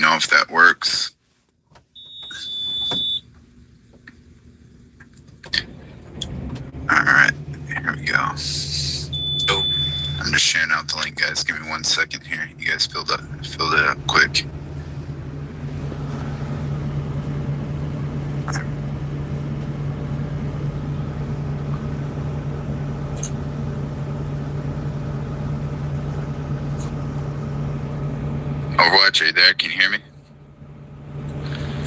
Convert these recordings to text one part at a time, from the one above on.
know if that works. All right, here we go. Oh, I'm just sharing out the link, guys. Give me 1 second here. You guys filled it up quick. Overwatch, are you there? Can you hear me?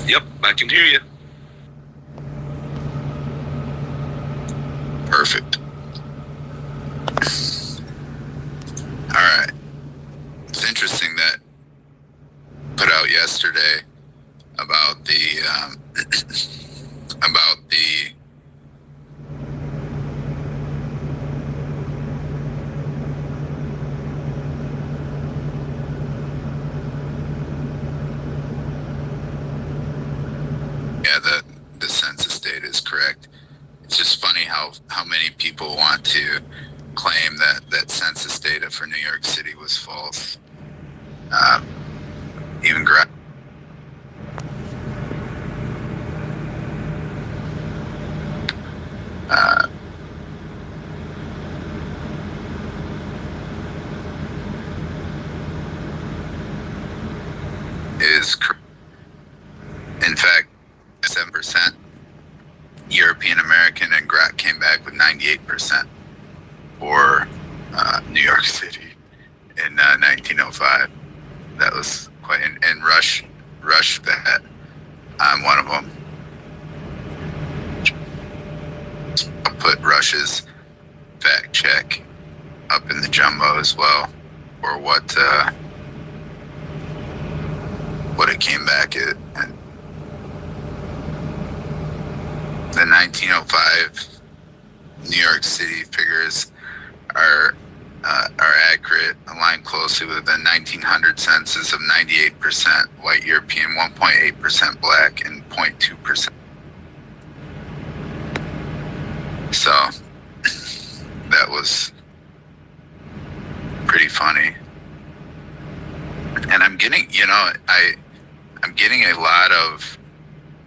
Yep, I can hear you. Perfect. All right. It's interesting that put out yesterday about the the census data is correct. It's just funny how many people want to claim that census data for New York City was false. Even is correct. In fact, 7% European American, and Grok came back with 98% for New York City in 1905. That was quite, and Rush that I'm one of them. I'll put Rush's fact check up in the jumbo as well, or what it came back at. And the 1905 New York City figures are accurate, align closely with the 1900 census of 98% white European, 1.8% black, and 0.2%. So that was pretty funny. And I'm getting, I'm getting a lot of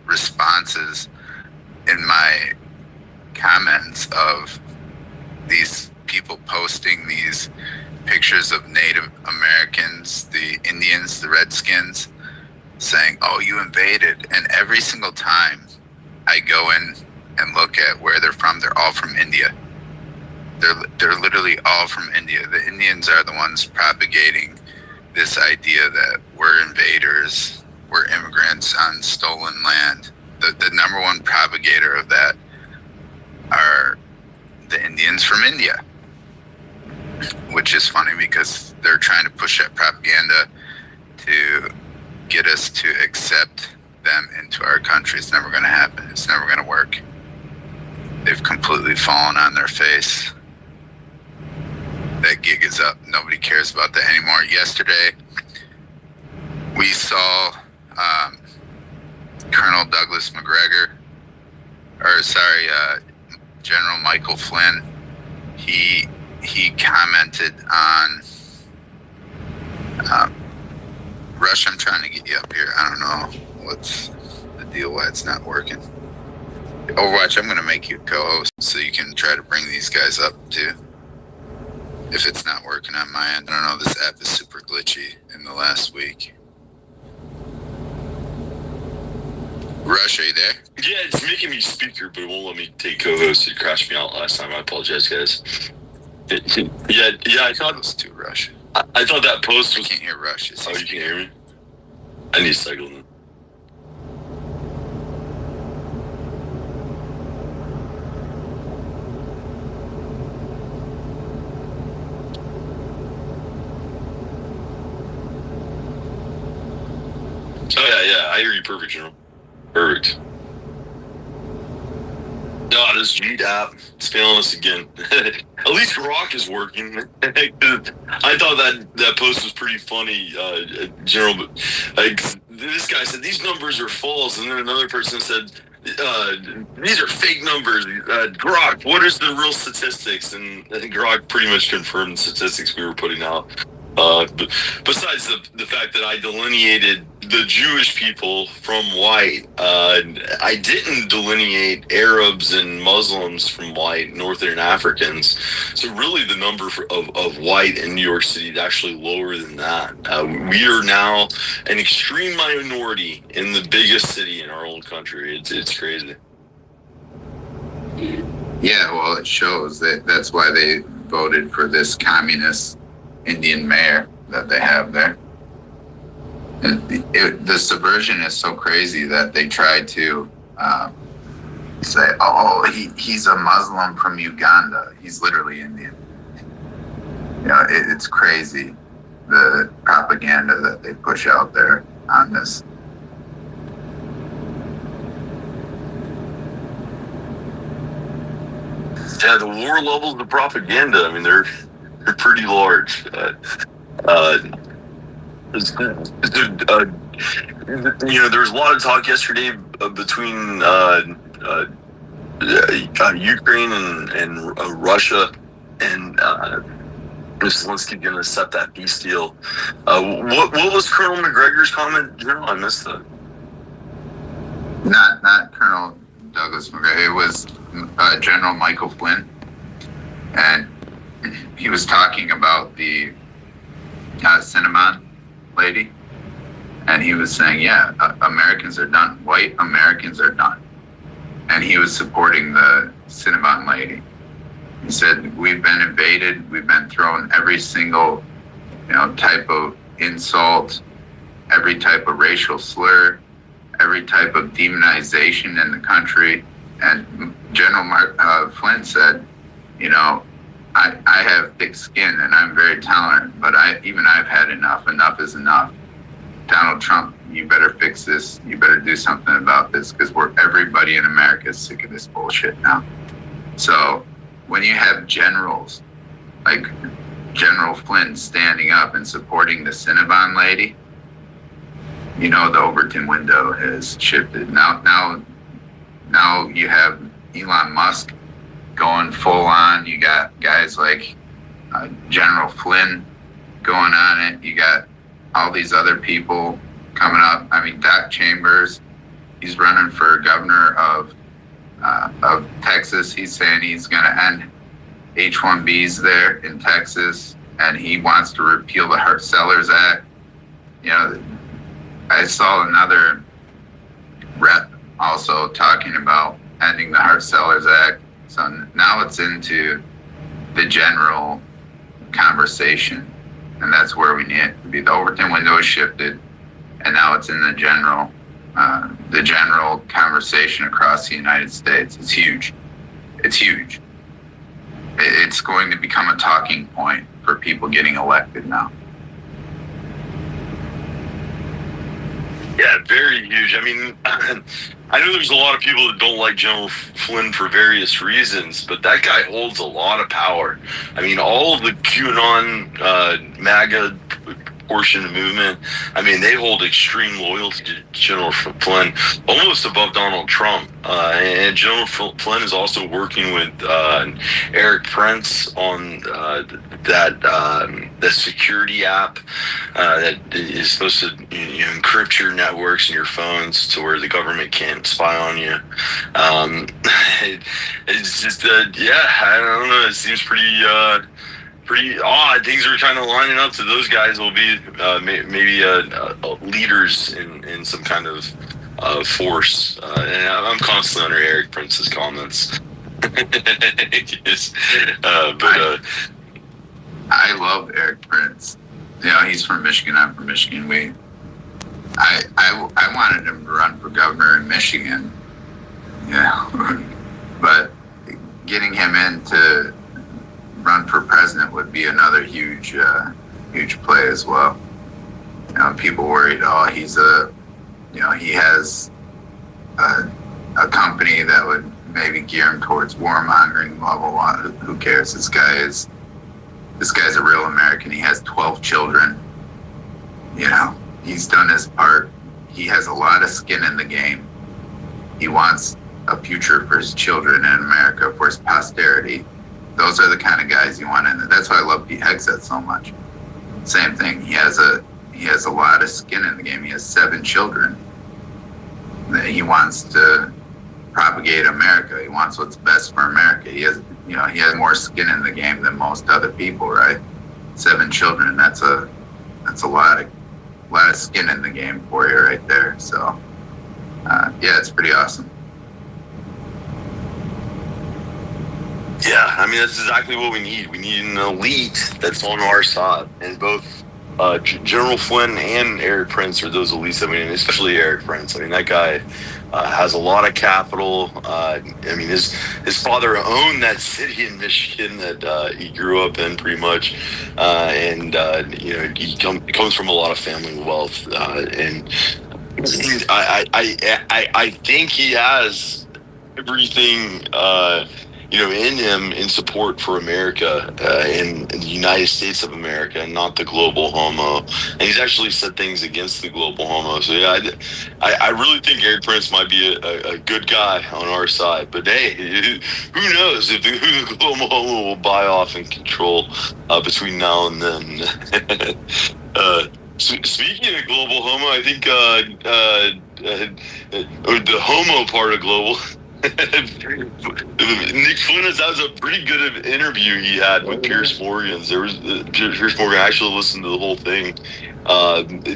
responses in my comments of these people posting these pictures of Native Americans, the Indians, the Redskins, saying, "Oh, you invaded." And every single time I go in and look at where they're from, they're all from India. They're literally all from India. The Indians are the ones propagating this idea that we're invaders, we're immigrants on stolen land. The number one propagator of that are the Indians from India, which is funny because they're trying to push that propaganda to get us to accept them into our country. It's never going to happen. It's never going to work. They've completely fallen on their face. That gig is up. Nobody cares about that anymore. Yesterday, we saw Colonel Douglas McGregor, General Michael Flynn. He commented on Rush. I'm trying to get you up here. I don't know what's the deal, why it's not working. Overwatch, I'm going to make you co-host so you can try to bring these guys up too. If it's not working on my end. I don't know, this app is super glitchy in the last week. Rush, are you there? Yeah, it's making me speaker, but it won't let me take co-host. It crashed me out last time. I apologize, guys. Yeah, I thought it was too Rush. I thought that post was... I can't hear Rush. Oh, you can hear me? I need to cycle in. Oh, yeah, I hear you perfect, General. Perfect. No, this Jeet app, it's failing us again. At least Grok is working. I thought that post was pretty funny, General. But this guy said, these numbers are false. And then another person said, these are fake numbers. Grok, what is the real statistics? And Grok pretty much confirmed the statistics we were putting out. Besides the fact that I delineated the Jewish people from white. I didn't delineate Arabs and Muslims from white, Northern Africans. So really, the number of white in New York City is actually lower than that. We are now an extreme minority in the biggest city in our old country. It's crazy. Yeah, well, it shows that's why they voted for this communist Indian mayor that they have there. And the subversion is so crazy that they tried to say, oh, he's a Muslim from Uganda. He's literally Indian. You know, it's crazy, the propaganda that they push out there on this. Yeah, the war levels of propaganda, I mean, they're pretty large. There was a lot of talk yesterday between Ukraine and Russia, and Zelensky going to accept that peace deal. What was Colonel McGregor's comment, General? I missed that. Not Colonel Douglas McGregor. It was General Michael Flynn, and he was talking about the Cinnamon lady, and he was saying, yeah, Americans are done. White Americans are done. And he was supporting the Cinnamon lady. He said, we've been invaded. We've been thrown every single, type of insult, every type of racial slur, every type of demonization in the country. And General Flynn said, I have thick skin and I'm very tolerant, but I've had enough. Enough is enough. Donald Trump, you better fix this. You better do something about this, because everybody in America is sick of this bullshit now. So when you have generals like General Flynn standing up and supporting the Cinnabon lady, the Overton window has shifted. Now you have Elon Musk going full on. You got guys like General Flynn going on it. You got all these other people coming up. I mean, Doc Chambers, he's running for governor of Texas. He's saying he's going to end H-1Bs there in Texas, and he wants to repeal the Hart Sellers Act. I saw another rep also talking about ending the Hart Sellers Act. So now it's into the general conversation, and that's where we need it to be. The Overton window is shifted, and now it's in the general conversation across the United States. It's huge. It's huge. It's going to become a talking point for people getting elected now. Yeah, very huge. I mean, I know there's a lot of people that don't like General Flynn for various reasons, but that guy holds a lot of power. I mean, all of the QAnon, MAGA portion of the movement, I mean, they hold extreme loyalty to General Flynn, almost above Donald Trump. And General Flynn is also working with Eric Prince on the security app that is supposed to encrypt your networks and your phones to where the government can't spy on you. It's just I don't know. It seems pretty odd. Things are kind of lining up to those guys will be maybe leaders in some kind of force. And I'm constantly under Eric Prince's comments. I love Eric Prince. He's from Michigan. I'm from Michigan. I wanted him to run for governor in Michigan. But getting him in to run for president would be another huge play as well. People worried, he has a company that would maybe gear him towards warmongering, blah blah blah. Who cares? This guy's a real American. He has 12 children. He's done his part. He has a lot of skin in the game. He wants a future for his children in America, for his posterity. Those are the kind of guys you want in there. That's why I love Pete Hegseth so much. Same thing. He has a he has a lot of skin in the game. He has 7 children. He wants to propagate America. He wants what's best for America. He has more skin in the game than most other people, right? 7 children. That's a lot of skin in the game for you right there. So yeah, it's pretty awesome. Yeah, I mean, that's exactly what we need. We need an elite that's on our side. And both General Flynn and Eric Prince are those elites. I mean, especially Eric Prince. I mean, that guy has a lot of capital. I mean, his father owned that city in Michigan that he grew up in, pretty much. And he comes from a lot of family wealth. And I think he has everything in him in support for America in the United States of America, and not the global homo. And he's actually said things against the global homo. So yeah, I really think Eric Prince might be a good guy on our side. But hey, who knows if who the global homo will buy off and control between now and then. Speaking of global homo, I think the homo part of global. Nick Flynn, that was a pretty good interview he had with Piers Morgan. Piers Morgan. I actually listened to the whole thing.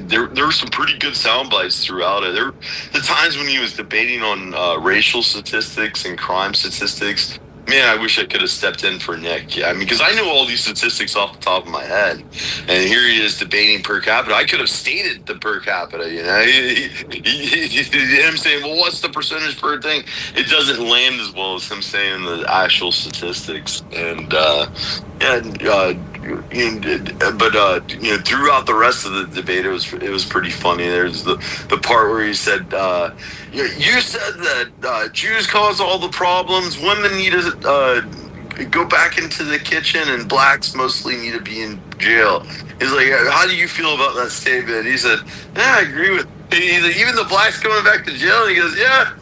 There were some pretty good sound bites throughout it. There were the times when he was debating on racial statistics and crime statistics. Man, I wish I could have stepped in for Nick. I mean, because I know all these statistics off the top of my head, and here he is debating per capita. I could have stated the per capita, him saying, well, what's the percentage per thing? It doesn't land as well as him saying the actual statistics. And throughout the rest of the debate, it was pretty funny. There's the part where he said, you said that Jews cause all the problems, women need to go back into the kitchen, and blacks mostly need to be in jail. He's like, how do you feel about that statement? He said, yeah, I agree with. He's like, even the blacks coming back to jail. And he goes, yeah.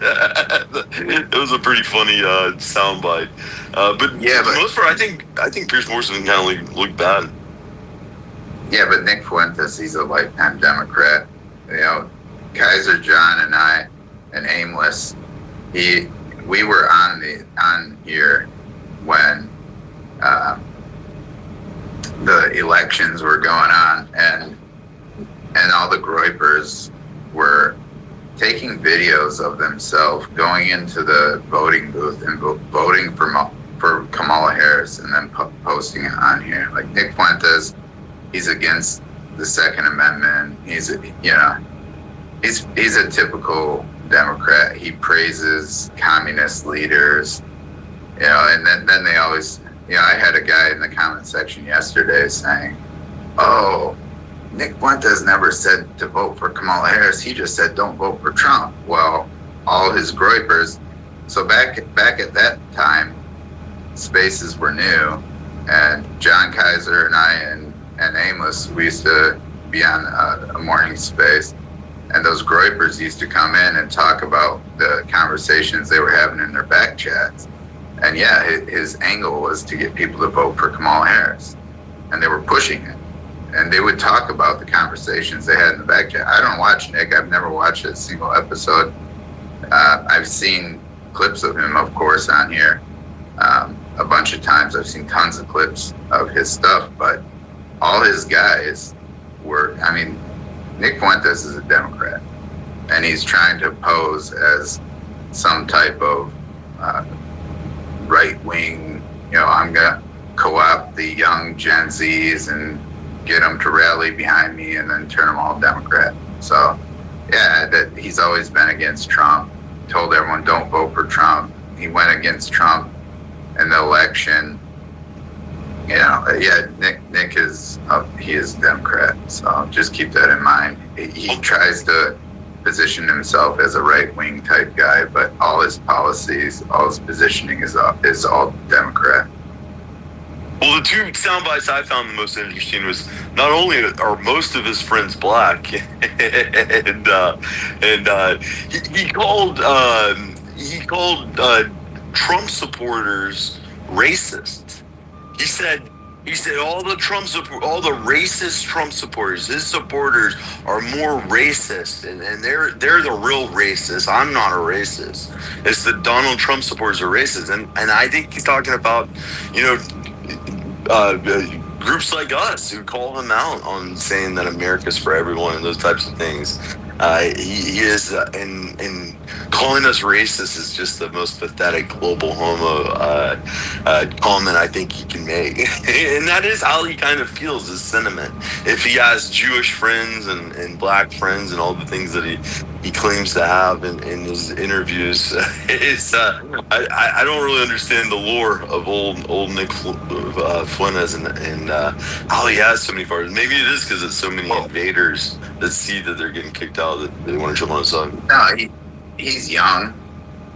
It was a pretty funny soundbite. But yeah, for the most part, I think Piers Morgan kind of looked bad. Yeah, but Nick Fuentes, he's a lifetime Democrat. Kaiser John and I and Aimless, we were on here when the elections were going on, and all the Groypers were taking videos of themselves going into the voting booth and voting for Kamala Harris, and then posting it on here. Like Nick Fuentes, he's against the Second Amendment. He's a typical Democrat. He praises communist leaders, and then they always, I had a guy in the comment section yesterday saying, oh, Nick Fuentes never said to vote for Kamala Harris. He just said don't vote for Trump. Well, all his Groypers. So back at that time, spaces were new, and John Kaiser and I and Aimless, we used to be on a morning space, and those Groypers used to come in and talk about the conversations they were having in their back chats. And yeah, his angle was to get people to vote for Kamala Harris, and they were pushing it. And they would talk about the conversations they had in the back chat. I don't watch Nick. I've never watched a single episode. I've seen clips of him, of course, on here a bunch of times. I've seen tons of clips of his stuff, but all his guys were, Nick Fuentes is a Democrat, and he's trying to pose as some type of right-wing, I'm going to co-opt the young Gen Zs and get them to rally behind me and then turn them all Democrat. So, yeah, that he's always been against Trump, told everyone don't vote for Trump. He went against Trump in the election. Nick is he is a Democrat, so just keep that in mind. He tries to position himself as a right-wing type guy, but all his policies, all his positioning is all Democrat. Well, the two sound bites I found the most interesting was not only are most of his friends black, and he called Trump supporters racist. He said He said all the racist Trump supporters, his supporters are more racist, and they're the real racists. I'm not a racist. It's the Donald Trump supporters are racist, and I think he's talking about, you know, groups like us who call him out on saying that America's for everyone and those types of things. He is, and calling us racist is just the most pathetic global homo comment I think he can make. And that is how he kind of feels, his sentiment. If he has Jewish friends and black friends and all the things that he claims to have in his interviews, I don't really understand the lore of old Nick Fuentes and how he has so many followers. Maybe it is because it's so many invaders that see that they're getting kicked out that they want to jump on his side. No, he's young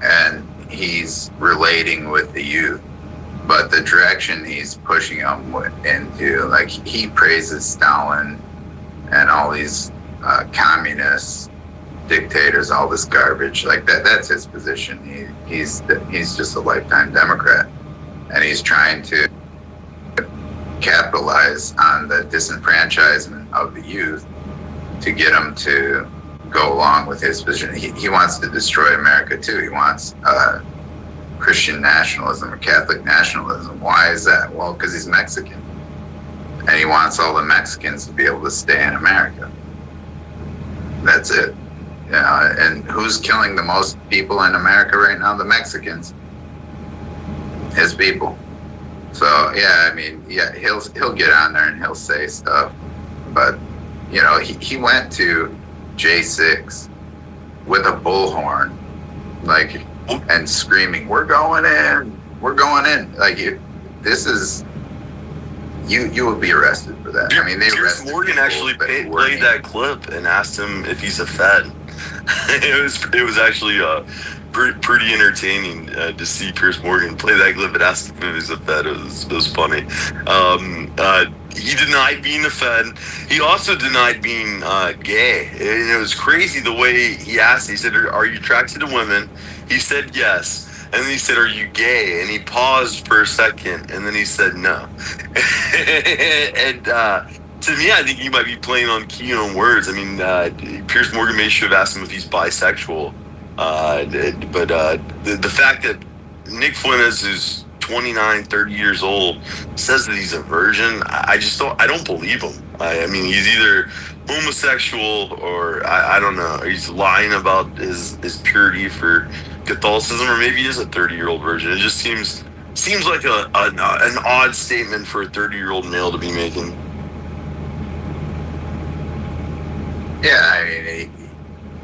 and he's relating with the youth, but the direction he's pushing them into, like he praises Stalin and all these communist dictators, all this garbage, like that's his position. He's just a lifetime Democrat, and he's trying to capitalize on the disenfranchisement of the youth to get them to go along with his vision. He wants to destroy America too. He wants Christian nationalism or Catholic nationalism. Why is that? Well, because he's Mexican, and he wants all the Mexicans to be able to stay in America. That's it. And who's killing the most people in America right now? The Mexicans, his people. So yeah, I mean, yeah, he'll get on there and he'll say stuff, but you know, he went to J6 with a bullhorn, like, and screaming, "We're going in! We're going in!" Like, this is you would be arrested for that. I mean, they Piers arrested Morgan actually played that clip and asked him if he's a Fed. it was actually pretty entertaining to see Piers Morgan play that clip and ask him if he's a Fed. It was funny. He denied being a Fed. He also denied being gay. And it was crazy the way he asked. He said, "Are you attracted to women?" He said yes. And then he said, "Are you gay?" And he paused for a second, and then he said no. And to me, I think he might be playing on key on words. I mean, Piers Morgan may should have asked him if he's bisexual. But the fact that Nick Fuentes is 29, 30 years old says that he's a virgin, I don't believe him. I mean, he's either homosexual or I don't know. He's lying about his purity for Catholicism, or maybe he is a 30-year-old virgin. It just seems like an odd statement for a 30-year-old male to be making. Yeah, I mean,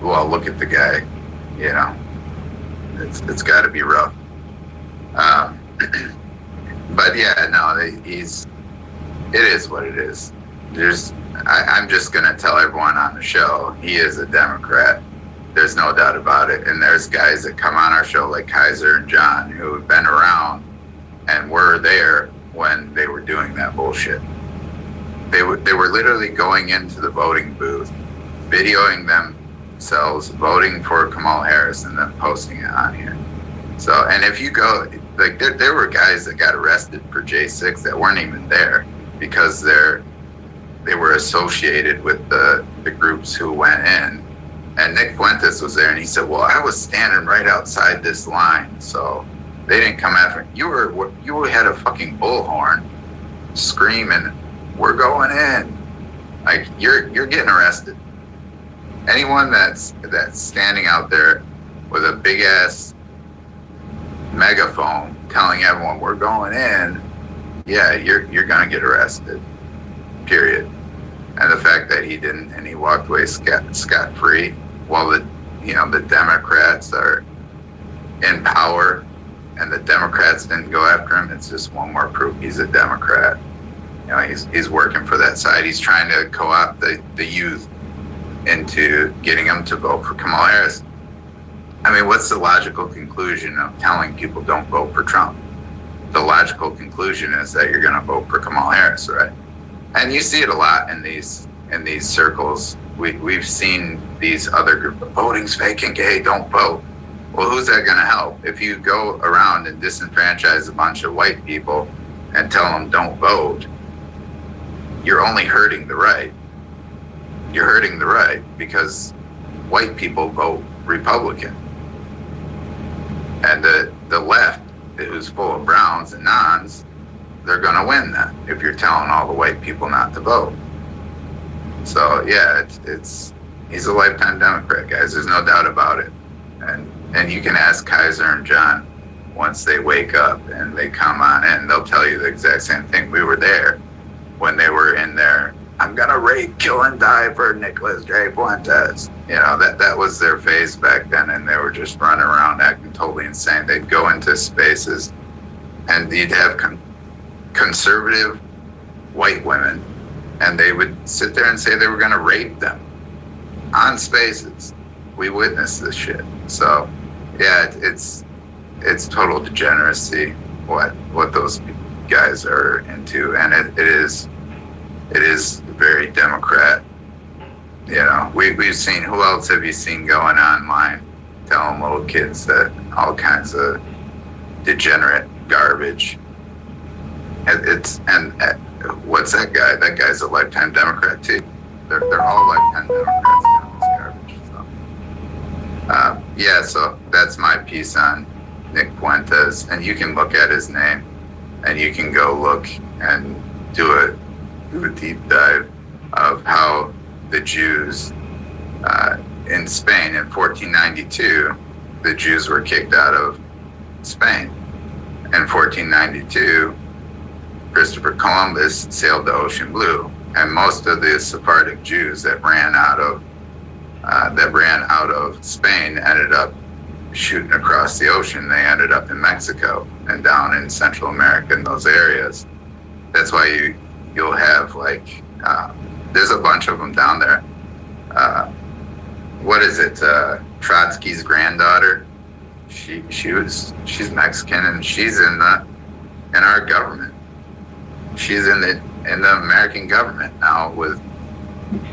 well, look at the guy. You know, it's got to be rough. But yeah, no, it is what it is. I'm just gonna tell everyone on the show, he is a Democrat. There's no doubt about it. And there's guys that come on our show like Kaiser and John who have been around and were there when they were doing that bullshit. They were literally going into the voting booth, videoing themselves voting for Kamala Harris and then posting it on here. So, and if you go, like, there were guys that got arrested for J6 that weren't even there because they were associated with the groups who went in. And Nick Fuentes was there, and he said, "Well, I was standing right outside this line, so they didn't come after me." You had a fucking bullhorn screaming, "We're going in!" Like, you're getting arrested. Anyone that's standing out there with a big ass megaphone telling everyone we're going in, yeah, you're gonna get arrested. Period. And the fact that he didn't, and he walked away scot free, while the Democrats are in power, and the Democrats didn't go after him, it's just one more proof he's a Democrat. You know, he's working for that side. He's trying to co-opt the youth into getting them to vote for Kamala Harris. I mean, what's the logical conclusion of telling people don't vote for Trump? The logical conclusion is that you're going to vote for Kamala Harris, right? And you see it a lot in these circles. We've seen these other groups, voting's fake and gay, don't vote. Well, who's that going to help? If you go around and disenfranchise a bunch of white people and tell them don't vote, you're only hurting the right. You're hurting the right because white people vote Republican. And the left, who's full of browns and nons, they're going to win that if you're telling all the white people not to vote. So yeah, he's a lifetime Democrat, guys. There's no doubt about it. And you can ask Kaiser and John once they wake up and they come on in, they'll tell you the exact same thing. We were there when they were in there. I'm gonna rape, kill, and die for Nicholas J. Fuentes. You know, that was their phase back then, and they were just running around acting totally insane. They'd go into spaces, and you'd have conservative white women, and they would sit there and say they were gonna rape them on spaces. We witnessed this shit. So, yeah, it's total degeneracy what those guys are into, and it is very Democrat. You know, we've seen, who else have you seen going online telling little kids that all kinds of degenerate garbage? And what's that guy? That guy's a lifetime Democrat too. They're all lifetime Democrats doing this garbage. So, yeah, so that's my piece on Nick Fuentes, and you can look at his name, and you can go look and do a deep dive of how the Jews in Spain in 1492, the Jews were kicked out of Spain. In 1492, Christopher Columbus sailed the ocean blue, and most of the Sephardic Jews that ran out of Spain ended up shooting across the ocean. They ended up in Mexico and down in Central America in those areas. That's why you'll have like there's a bunch of them down there. What is it? Trotsky's granddaughter. She's Mexican, and she's in our government. She's in the American government now with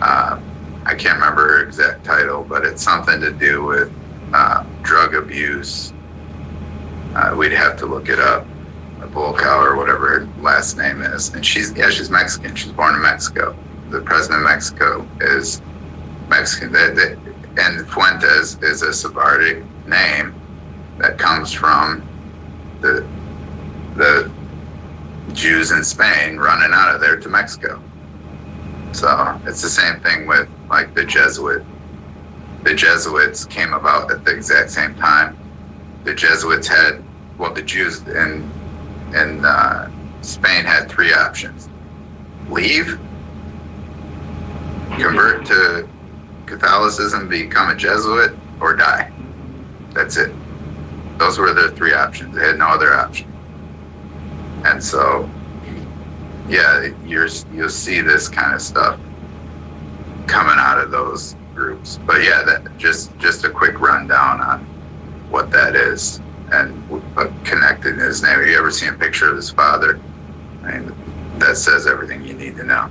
I can't remember her exact title, but it's something to do with drug abuse. We'd have to look it up. Volkow or whatever her last name is, and she's Mexican. She's born in Mexico. The president of Mexico is Mexican. And Fuentes is a Sephardic name that comes from the Jews in Spain running out of there to Mexico. So it's the same thing with like the Jesuit. The Jesuits came about at the exact same time. The Jesuits had, the Jews in Spain had three options: leave, convert to Catholicism, become a Jesuit, or die. That's it. Those were their three options. They had no other option. And so, yeah, you'll see this kind of stuff coming out of those groups. But yeah, that just a quick rundown on what that is and connected in his name. Have you ever seen a picture of his father? I mean, that says everything you need to know.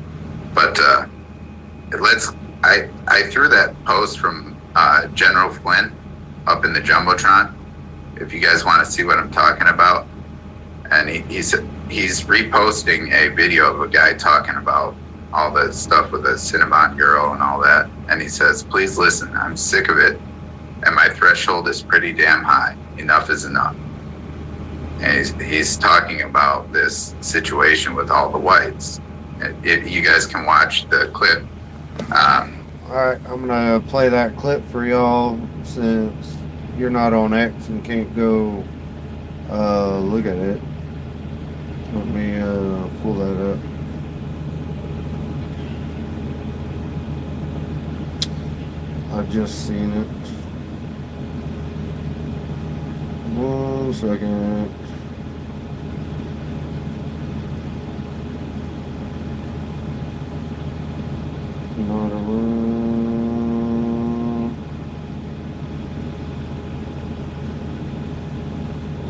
But I threw that post from General Flynn up in the Jumbotron, if you guys want to see what I'm talking about. And he's reposting a video of a guy talking about all the stuff with the Cinnabon girl and all that. And he says, please listen, I'm sick of it, and my threshold is pretty damn high. Enough is enough. And he's talking about this situation with all the whites. You guys can watch the clip. Alright, I'm gonna play that clip for y'all since you're not on X and can't go look at it. Let me pull that up. I just seen it. 1 second. Not alone.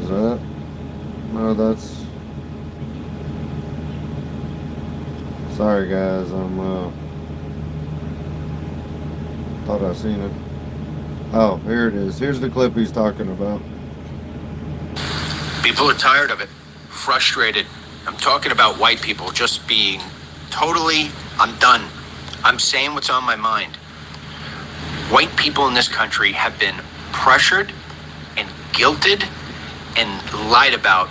Is that? No, that's. Sorry, guys. Thought I seen it. Oh, here it is. Here's the clip he's talking about. People are tired of it, frustrated, I'm talking about white people just being totally, I'm done. I'm saying what's on my mind. White people in this country have been pressured and guilted and lied about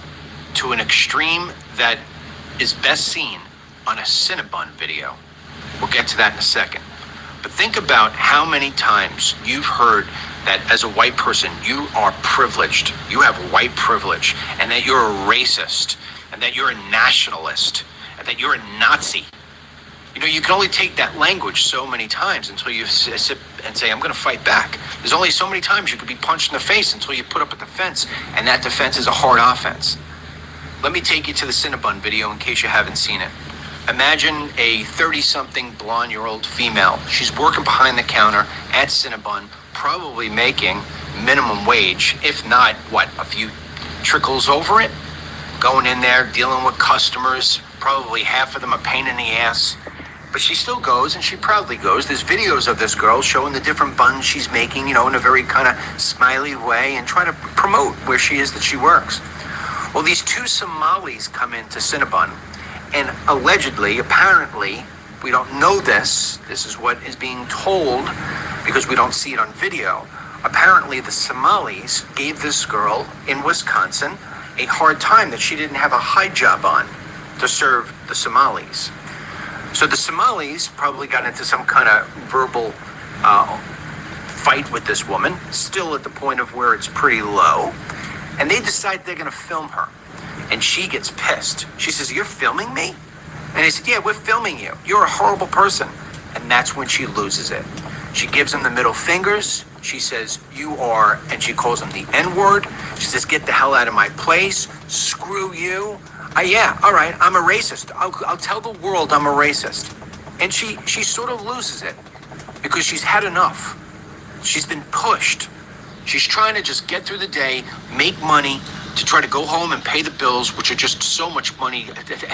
to an extreme that is best seen on a Cinnabon video. We'll get to that in a second. But think about how many times you've heard that as a white person, you are privileged, you have white privilege, and that you're a racist, and that you're a nationalist, and that you're a Nazi. You know, you can only take that language so many times until you sit and say, I'm going to fight back. There's only so many times you could be punched in the face until you put up a defense, and that defense is a hard offense. Let me take you to the Cinnabon video in case you haven't seen it. Imagine a 30-something blonde-year-old female. She's working behind the counter at Cinnabon, probably making minimum wage, if not, a few trickles over it. Going in there, dealing with customers, probably half of them a pain in the ass. But she still goes, and she proudly goes. There's videos of this girl showing the different buns she's making, in a very kind of smiley way and trying to promote where she is that she works. Well, these two Somalis come into Cinnabon, and allegedly, apparently, we don't know this. This is what is being told because we don't see it on video. Apparently, the Somalis gave this girl in Wisconsin a hard time that she didn't have a hijab on to serve the Somalis. So the Somalis probably got into some kind of verbal fight with this woman, still at the point of where it's pretty low, and they decide they're going to film her. And she gets pissed. She says, "You're filming me?" And they said, "Yeah, we're filming you. You're a horrible person." And that's when she loses it. She gives him the middle fingers. She says, "You are," and she calls him the N-word. She says, "Get the hell out of my place. Screw you. Yeah, all right, I'm a racist. I'll tell the world I'm a racist." And she sort of loses it because she's had enough. She's been pushed. She's trying to just get through the day, make money, to try to go home and pay the bills, which are just so much money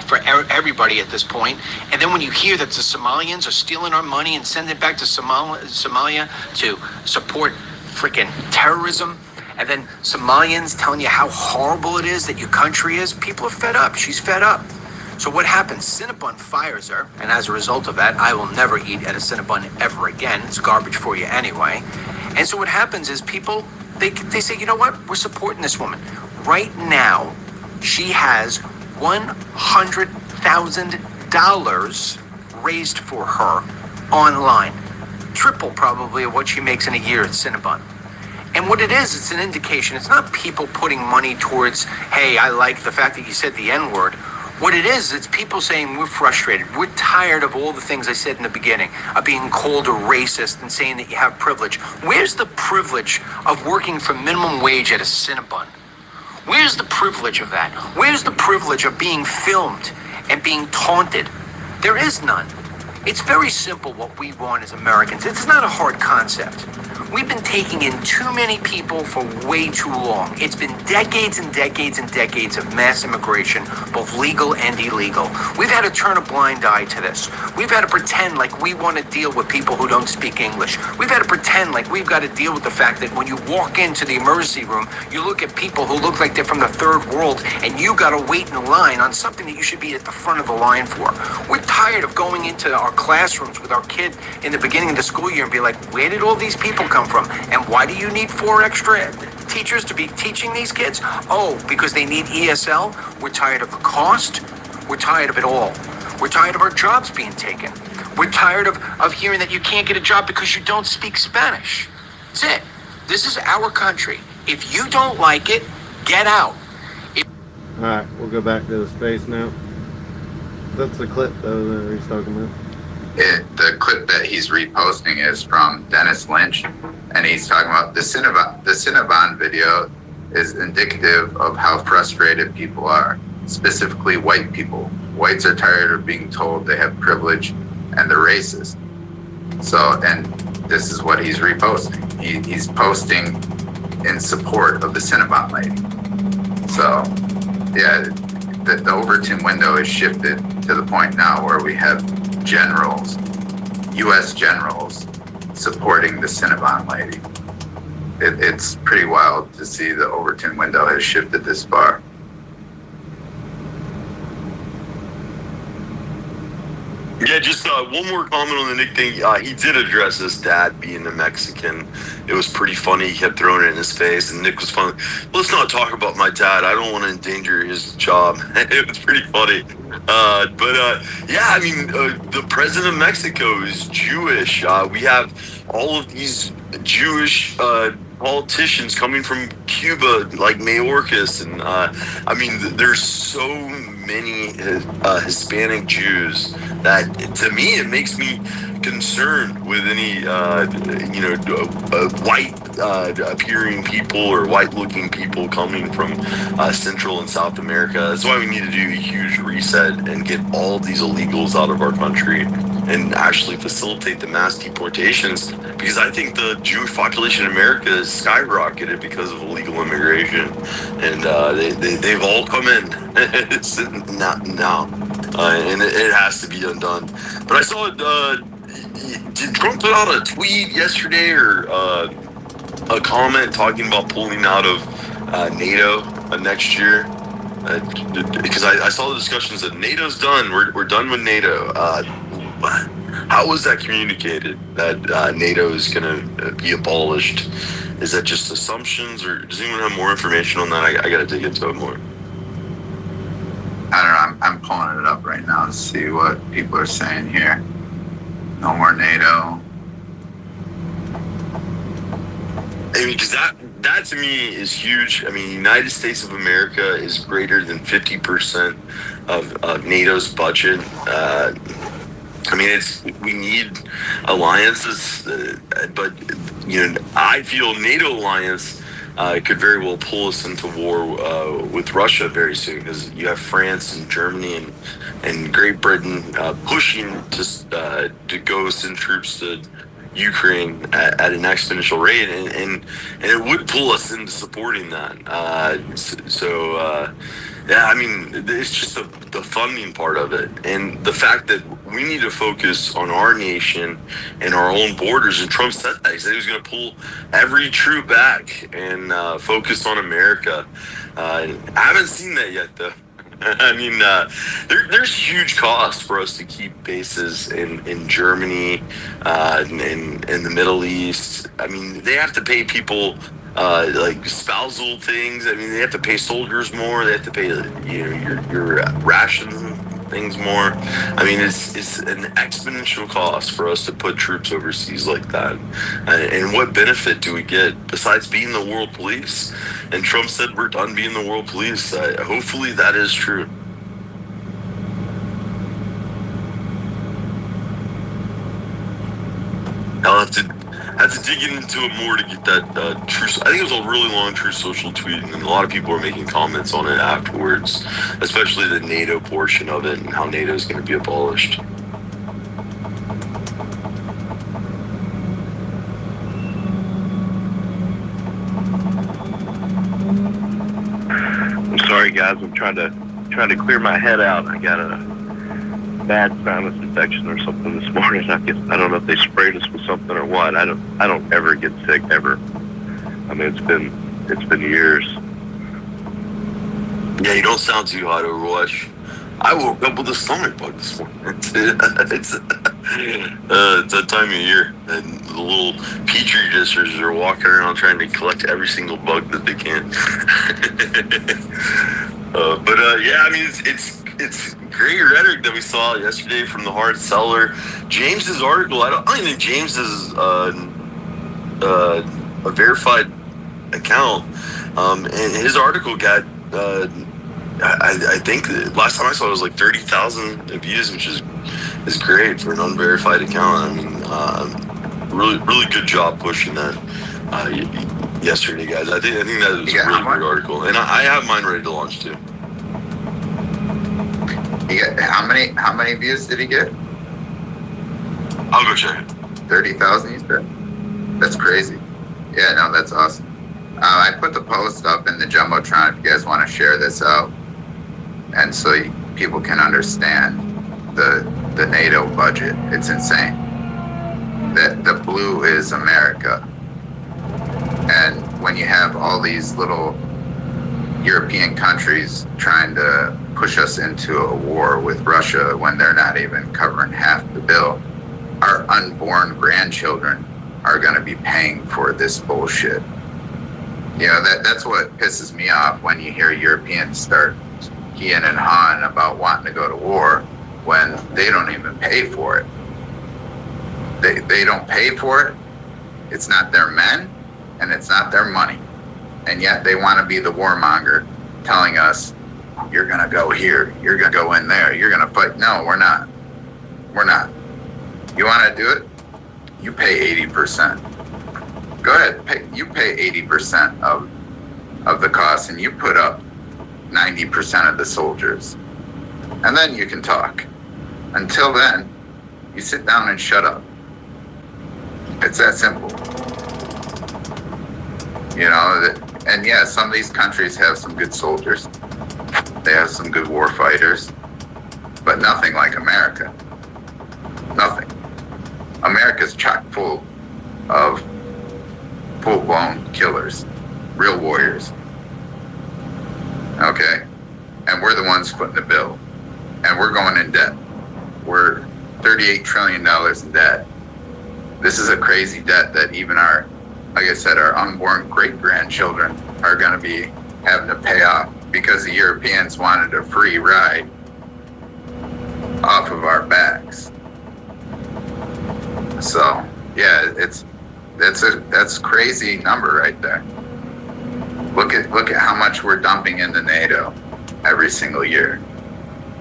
for everybody at this point. And then when you hear that the Somalians are stealing our money and sending it back to Somalia to support freaking terrorism, and then Somalians telling you how horrible it is that your country is, people are fed up. She's fed up. So what happens? Cinnabon fires her, and as a result of that, I will never eat at a Cinnabon ever again. It's garbage for you anyway. And so what happens is people, they say, you know what? We're supporting this woman. Right now, she has $100,000 raised for her online. Triple probably of what she makes in a year at Cinnabon. And what it is, it's an indication. It's not people putting money towards, hey, I like the fact that you said the N-word. What it is, it's people saying we're frustrated. We're tired of all the things I said in the beginning, of being called a racist and saying that you have privilege. Where's the privilege of working for minimum wage at a Cinnabon? Where's the privilege of that? Where's the privilege of being filmed and being taunted? There is none. It's very simple what we want as Americans. It's not a hard concept. We've been taking in too many people for way too long. It's been decades and decades and decades of mass immigration, both legal and illegal. We've had to turn a blind eye to this. We've had to pretend like we want to deal with people who don't speak English. We've had to pretend like we've got to deal with the fact that when you walk into the emergency room, you look at people who look like they're from the third world, and you got to wait in line on something that you should be at the front of the line for. We're tired of going into our classrooms with our kid in the beginning of the school year and be like, where did all these people come from? And why do you need 4 extra teachers to be teaching these kids? Oh, because they need ESL? We're tired of the cost. We're tired of it all. We're tired of our jobs being taken. We're tired of hearing that you can't get a job because you don't speak Spanish. That's it. This is our country. If you don't like it, get out. All right, we'll go back to the space now. That's the clip, though, that he's talking about. The clip that he's reposting is from Dennis Lynch, and he's talking about the Cinnabon video is indicative of how frustrated people are, specifically white people. Whites are tired of being told they have privilege and they're racist. So, and this is what he's reposting. He's posting in support of the Cinnabon lady. So, yeah, the Overton window is shifted to the point now where we have generals, U.S. generals, supporting the Cinnabon lady. It's pretty wild to see the Overton window has shifted this far. Yeah, just one more comment on the Nick thing. He did address his dad being a Mexican. It was pretty funny. He kept throwing it in his face, and Nick was funny. Let's not talk about my dad. I don't want to endanger his job. It was pretty funny. Yeah, I mean, the president of Mexico is Jewish. We have all of these Jewish politicians coming from Cuba, like Mayorkas, and I mean, there's so many Hispanic Jews that, to me, it makes me concerned with any white appearing people or white looking people coming from Central and South America. That's why we need to do a huge reset and get all these illegals out of our country and actually facilitate the mass deportations, because I think the Jewish population in America has skyrocketed because of illegal immigration, and they've all come in now, and it has to be undone. But I saw did Trump put out a tweet yesterday or a comment talking about pulling out of NATO next year? Because I saw the discussions that NATO's done. We're done with NATO. How was that communicated that NATO is going to be abolished? Is that just assumptions, or does anyone have more information on that? I got to dig into it more. I don't know. I'm pulling it up right now to see what people are saying here. No more NATO. I mean, because that to me is huge. I mean, the United States of America is greater than 50% of NATO's budget. I mean, we need alliances, but I feel NATO alliance could very well pull us into war with Russia very soon, because you have France and Germany and Great Britain pushing to go send troops to Ukraine at an exponential rate, and it would pull us into supporting that. Yeah, I mean, it's just the funding part of it, and the fact that we need to focus on our nation and our own borders. And Trump said that. He said he was going to pull every troop back and focus on America. I haven't seen that yet, though. I mean, there's huge costs for us to keep bases in Germany, in the Middle East. I mean, they have to pay people like spousal things. I mean, they have to pay soldiers more. They have to pay your rations and things more. I mean, it's an exponential cost for us to put troops overseas like that. And what benefit do we get besides being the world police? And Trump said we're done being the world police. Hopefully that is true. I'll have to dig into it more to get that true. I think it was a really long True Social tweet, and a lot of people are making comments on it afterwards, especially the NATO portion of it and how NATO is going to be abolished. I'm sorry, guys. I'm trying to clear my head out. I got a bad sinus infection or something this morning. I don't know if they sprayed us with something or what. I don't ever get sick ever. I mean, it's been years. Yeah, you don't sound too hot, Overwatch. I woke up with a stomach bug this morning. It's that time of year, and the little petri dishers are walking around trying to collect every single bug that they can. Yeah, I mean, it's great rhetoric that we saw yesterday from the hard seller. James's article, I don't even think James is a verified account, and his article got I think last time I saw it was like 30,000 views, which is great for an unverified account. I mean, really good job pushing that yesterday, guys. I think that was a really great article, and I have mine ready to launch too. He got how many views did he get? I'll go check it. 30,000, you said? That's crazy. Yeah, no, that's awesome. I put the post up in the Jumbotron if you guys want to share this out, and so people can understand the NATO budget. It's insane. The blue is America, and when you have all these little European countries trying to push us into a war with Russia when they're not even covering half the bill. Our unborn grandchildren are going to be paying for this bullshit. You know, that's what pisses me off when you hear Europeans start heeing and hawing about wanting to go to war when they don't even pay for it. They don't pay for it. It's not their men and it's not their money. And yet they want to be the warmonger telling us, you're going to go here, you're going to go in there, you're going to fight. No, we're not. We're not. You want to do it? You pay 80%. Go ahead, you pay 80% of the cost and you put up 90% of the soldiers. And then you can talk. Until then, you sit down and shut up. It's that simple. You know, and yeah, some of these countries have some good soldiers. They have some good war fighters, but nothing like America. Nothing. America's chock full of full-blown killers, real warriors. Okay? And we're the ones footing the bill. And we're going in debt. We're $38 trillion in debt. This is a crazy debt that even our, like I said, our unborn great-grandchildren are going to be having to pay off because the Europeans wanted a free ride off of our backs. So, yeah, that's crazy number right there. Look at how much we're dumping into NATO every single year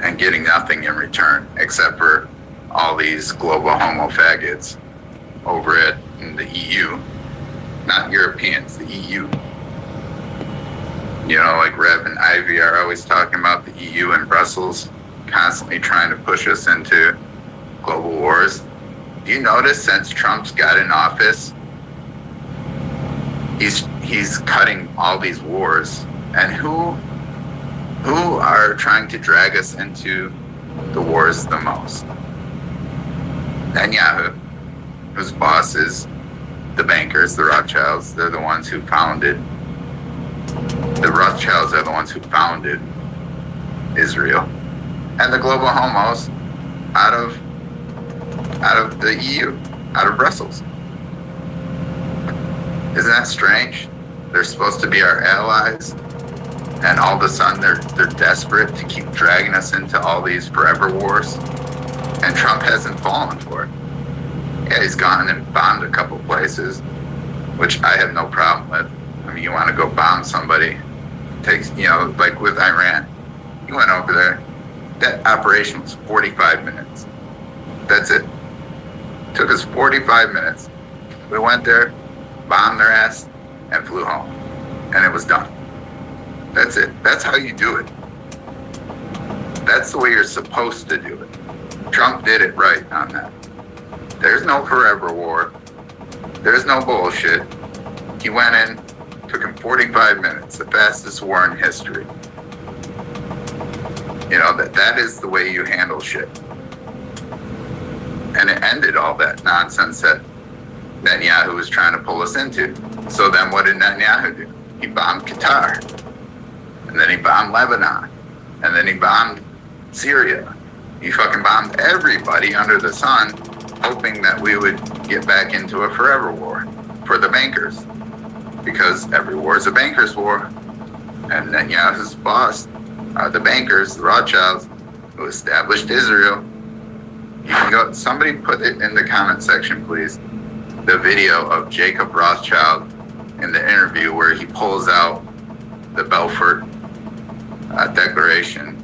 and getting nothing in return except for all these global homo faggots over it in the EU. Not Europeans, the EU. You know, like Rev and Ivy are always talking about the EU and Brussels constantly trying to push us into global wars. Do you notice since Trump's got in office, he's cutting all these wars, and who are trying to drag us into the wars the most? Netanyahu, whose boss is the bankers, the Rothschilds. They're the ones who founded. The Rothschilds are the ones who founded Israel, and the global homos out of the EU, out of Brussels. Isn't that strange? They're supposed to be our allies, and all of a sudden they're desperate to keep dragging us into all these forever wars, and Trump hasn't fallen for it. Yeah, he's gone and bombed a couple places, which I have no problem with. I mean, you want to go bomb somebody, takes, you know, like with Iran. He went over there. That operation was 45 minutes. That's it. Took us 45 minutes. We went there, bombed their ass, and flew home. And it was done. That's it. That's how you do it. That's the way you're supposed to do it. Trump did it right on that. There's no forever war. There's no bullshit. He went in, took him 45 minutes, the fastest war in history. You know, that is the way you handle shit. And it ended all that nonsense that Netanyahu was trying to pull us into. So then what did Netanyahu do? He bombed Qatar. And then he bombed Lebanon. And then he bombed Syria. He fucking bombed everybody under the sun, hoping that we would get back into a forever war for the bankers. Because every war is a banker's war. And Netanyahu's boss are the bankers, the Rothschilds, who established Israel. You can go, somebody put it in the comment section, please. The video of Jacob Rothschild in the interview where he pulls out the Balfour Declaration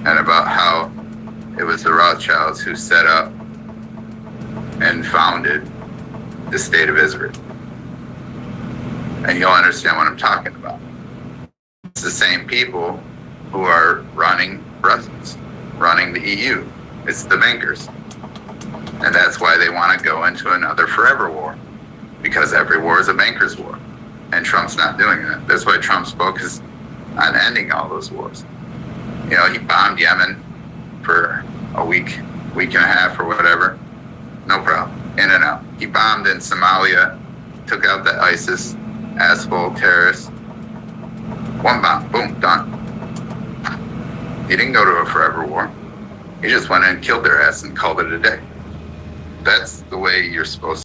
and about how it was the Rothschilds who set up and founded the state of Israel. And you'll understand what I'm talking about. It's the same people who are running Brussels, running the EU. It's the bankers. And that's why they want to go into another forever war. Because every war is a banker's war. And Trump's not doing that. That's why Trump's focused on ending all those wars. You know, he bombed Yemen for a week and a half or whatever. No problem. In and out. He bombed in Somalia, took out the ISIS asshole terrorists. One bomb, boom, done. He didn't go to a forever war. He just went and killed their ass and called it a day. That's the way you're supposed